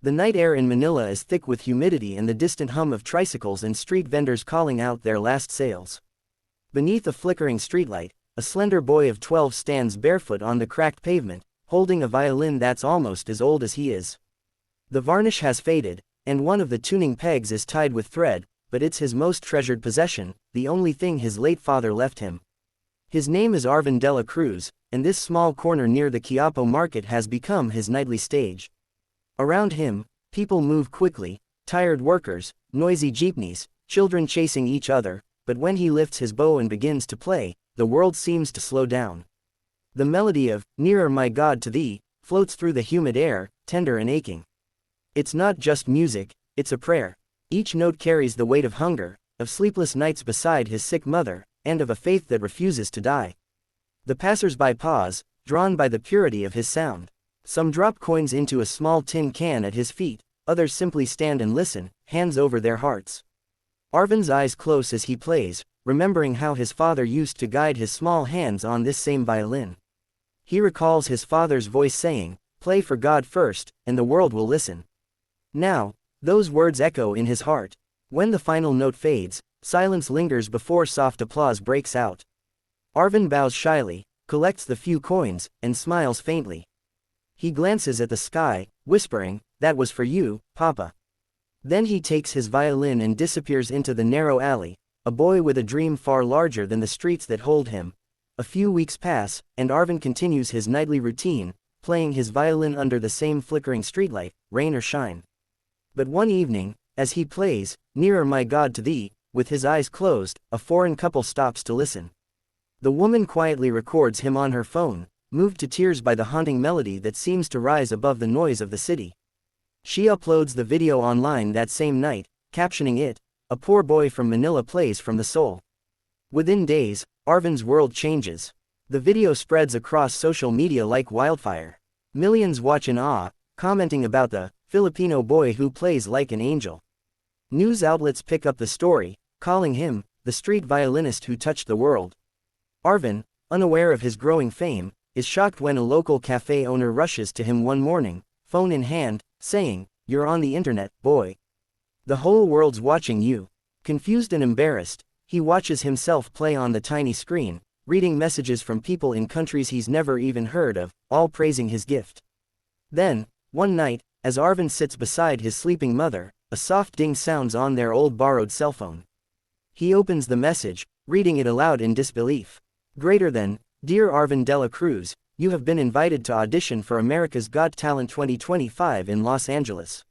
The night air in Manila is thick with humidity and the distant hum of tricycles and street vendors calling out their last sales. Beneath a flickering streetlight, a slender boy of 12 stands barefoot on the cracked pavement, holding a violin that's almost as old as he is. The varnish has faded, and one of the tuning pegs is tied with thread, but it's his most treasured possession, the only thing his late father left him. His name is Arvin de la Cruz, and this small corner near the Quiapo market has become his nightly stage. Around him, people move quickly, tired workers, noisy jeepneys, children chasing each other, but when he lifts his bow and begins to play, the world seems to slow down. The melody of "Nearer My God to Thee" floats through the humid air, tender and aching. It's not just music, it's a prayer. Each note carries the weight of hunger, of sleepless nights beside his sick mother, and of a faith that refuses to die. The passers-by pause, drawn by the purity of his sound. Some drop coins into a small tin can at his feet, others simply stand and listen, hands over their hearts. Arvin's eyes close as he plays, remembering how his father used to guide his small hands on this same violin. He recalls his father's voice saying, "Play for God first, and the world will listen." Now, those words echo in his heart. When the final note fades, silence lingers before soft applause breaks out. Arvin bows shyly, collects the few coins, and smiles faintly. He glances at the sky, whispering, "That was for you, Papa." Then he takes his violin and disappears into the narrow alley, a boy with a dream far larger than the streets that hold him. A few weeks pass, and Arvin continues his nightly routine, playing his violin under the same flickering streetlight, rain or shine. But one evening, as he plays, "Nearer My God to Thee," with his eyes closed, a foreign couple stops to listen. The woman quietly records him on her phone, moved to tears by the haunting melody that seems to rise above the noise of the city. She uploads the video online that same night, captioning it, "A poor boy from Manila plays from the soul." Within days, Arvin's world changes. The video spreads across social media like wildfire. Millions watch in awe, commenting about the Filipino boy who plays like an angel. News outlets pick up the story, calling him the street violinist who touched the world. Arvin, unaware of his growing fame, is shocked when a local cafe owner rushes to him one morning, phone in hand, saying, "You're on the internet, boy. The whole world's watching you." Confused and embarrassed, he watches himself play on the tiny screen, reading messages from people in countries he's never even heard of, all praising his gift. Then, one night, as Arvin sits beside his sleeping mother, a soft ding sounds on their old borrowed cell phone. He opens the message, reading it aloud in disbelief. Greater than, "Dear Arvin de la Cruz, you have been invited to audition for America's Got Talent 2025 in Los Angeles."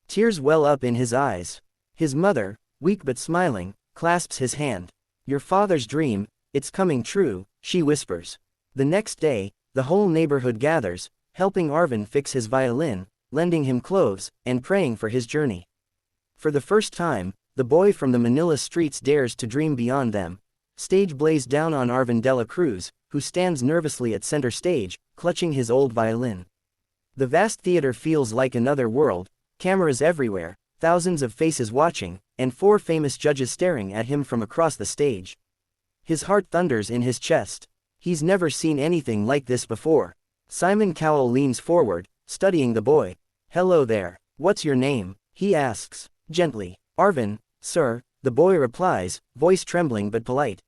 Tears well up in his eyes. His mother, weak but smiling, clasps his hand. "Your father's dream, it's coming true," she whispers. The next day, the whole neighborhood gathers, helping Arvin fix his violin, lending him clothes, and praying for his journey. For the first time, the boy from the Manila streets dares to dream beyond them. Stage blazed down on Arvin de la Cruz, who stands nervously at center stage, clutching his old violin. The vast theater feels like another world, cameras everywhere, thousands of faces watching, and 4 famous judges staring at him from across the stage. His heart thunders in his chest. He's never seen anything like this before. Simon Cowell leans forward, studying the boy. "Hello there, what's your name?" he asks, gently. "Arvin, sir," the boy replies, voice trembling but polite.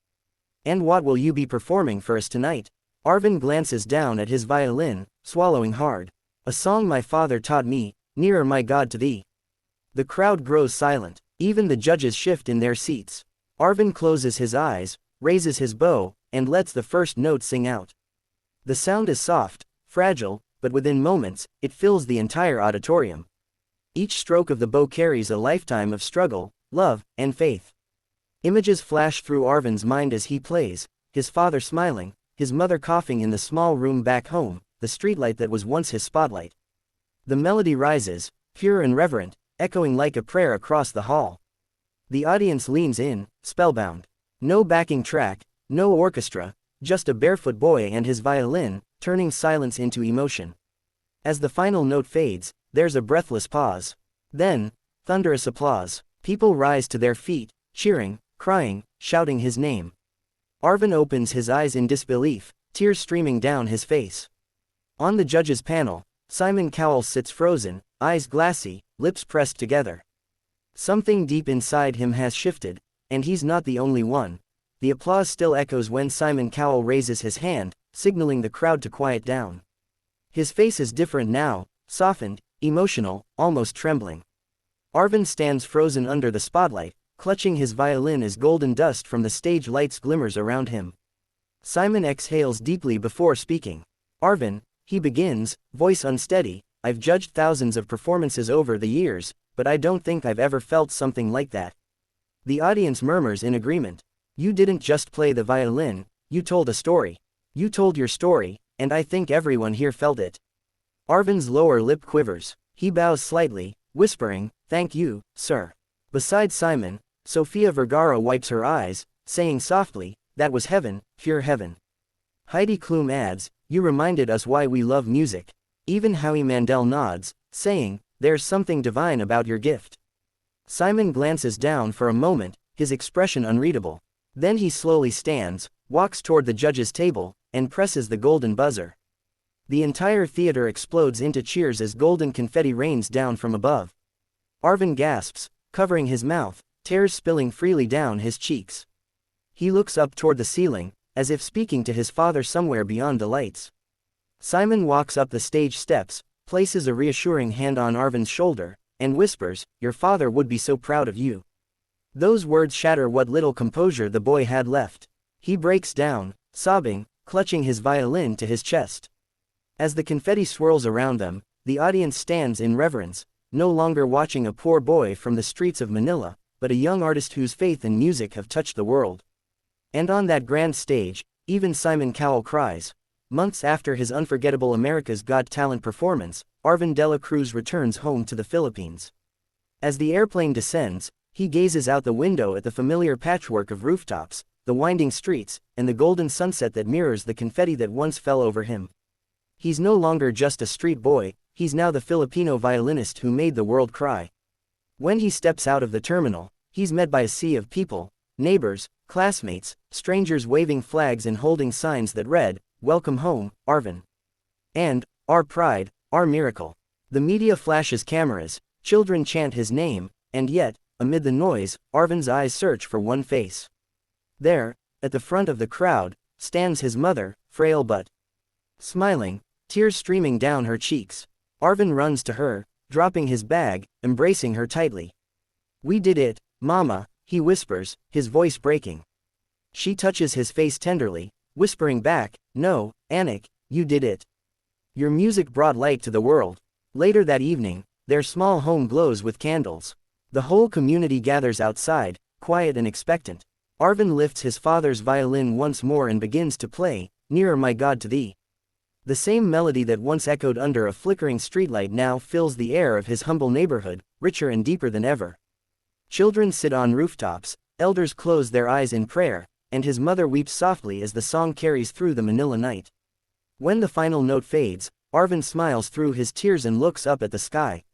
"And what will you be performing for us tonight?" Arvin glances down at his violin, swallowing hard. "A song my father taught me, Nearer My God to Thee." The crowd grows silent. Even the judges shift in their seats. Arvin closes his eyes, raises his bow, and lets the first note sing out. The sound is soft, fragile, but within moments, it fills the entire auditorium. Each stroke of the bow carries a lifetime of struggle, love, and faith. Images flash through Arvin's mind as he plays, his father smiling, his mother coughing in the small room back home, the streetlight that was once his spotlight. The melody rises, pure and reverent, echoing like a prayer across the hall. The audience leans in, spellbound. No backing track, no orchestra, just a barefoot boy and his violin, turning silence into emotion. As the final note fades, there's a breathless pause. Then, thunderous applause. People rise to their feet, cheering, crying, shouting his name. Arvin opens his eyes in disbelief, tears streaming down his face. On the judges' panel, Simon Cowell sits frozen, eyes glassy, lips pressed together. Something deep inside him has shifted, and he's not the only one. The applause still echoes when Simon Cowell raises his hand, signaling the crowd to quiet down. His face is different now, softened, emotional, almost trembling. Arvin stands frozen under the spotlight, clutching his violin as golden dust from the stage lights glimmers around him. Simon exhales deeply before speaking. Arvin, he begins, voice unsteady, I've judged thousands of performances over the years, but I don't think I've ever felt something like that. The audience murmurs in agreement. You didn't just play the violin, you told a story. You told your story, and I think everyone here felt it. Arvin's lower lip quivers. He bows slightly, whispering, thank you, sir. Beside Simon, Sofia Vergara wipes her eyes, saying softly, that was heaven, pure heaven. Heidi Klum adds, you reminded us why we love music. Even Howie Mandel nods, saying, there's something divine about your gift. Simon glances down for a moment, his expression unreadable. Then he slowly stands, walks toward the judge's table, and presses the golden buzzer. The entire theater explodes into cheers as golden confetti rains down from above. Arvin gasps, covering his mouth, tears spilling freely down his cheeks. He looks up toward the ceiling, as if speaking to his father somewhere beyond the lights. Simon walks up the stage steps, places a reassuring hand on Arvin's shoulder, and whispers, your father would be so proud of you. Those words shatter what little composure the boy had left. He breaks down, sobbing, clutching his violin to his chest. As the confetti swirls around them, the audience stands in reverence, no longer watching a poor boy from the streets of Manila, but a young artist whose faith and music have touched the world. And on that grand stage, even Simon Cowell cries. Months after his unforgettable America's Got Talent performance, Arvin de la Cruz returns home to the Philippines. As the airplane descends, he gazes out the window at the familiar patchwork of rooftops, the winding streets, and the golden sunset that mirrors the confetti that once fell over him. He's no longer just a street boy, he's now the Filipino violinist who made the world cry. When he steps out of the terminal, he's met by a sea of people, neighbors, classmates, strangers waving flags and holding signs that read, welcome home, Arvin. And, our pride, our miracle. The media flashes cameras, children chant his name, and yet, amid the noise, Arvin's eyes search for one face. There, at the front of the crowd, stands his mother, frail but smiling, tears streaming down her cheeks. Arvin runs to her, dropping his bag, embracing her tightly. We did it, Mama, he whispers, his voice breaking. She touches his face tenderly, whispering back, no, Anik, you did it. Your music brought light to the world. Later that evening, their small home glows with candles. The whole community gathers outside, quiet and expectant. Arvin lifts his father's violin once more and begins to play, Nearer My God to Thee. The same melody that once echoed under a flickering streetlight now fills the air of his humble neighborhood, richer and deeper than ever. Children sit on rooftops, elders close their eyes in prayer, and his mother weeps softly as the song carries through the Manila night. When the final note fades, Arvin smiles through his tears and looks up at the sky.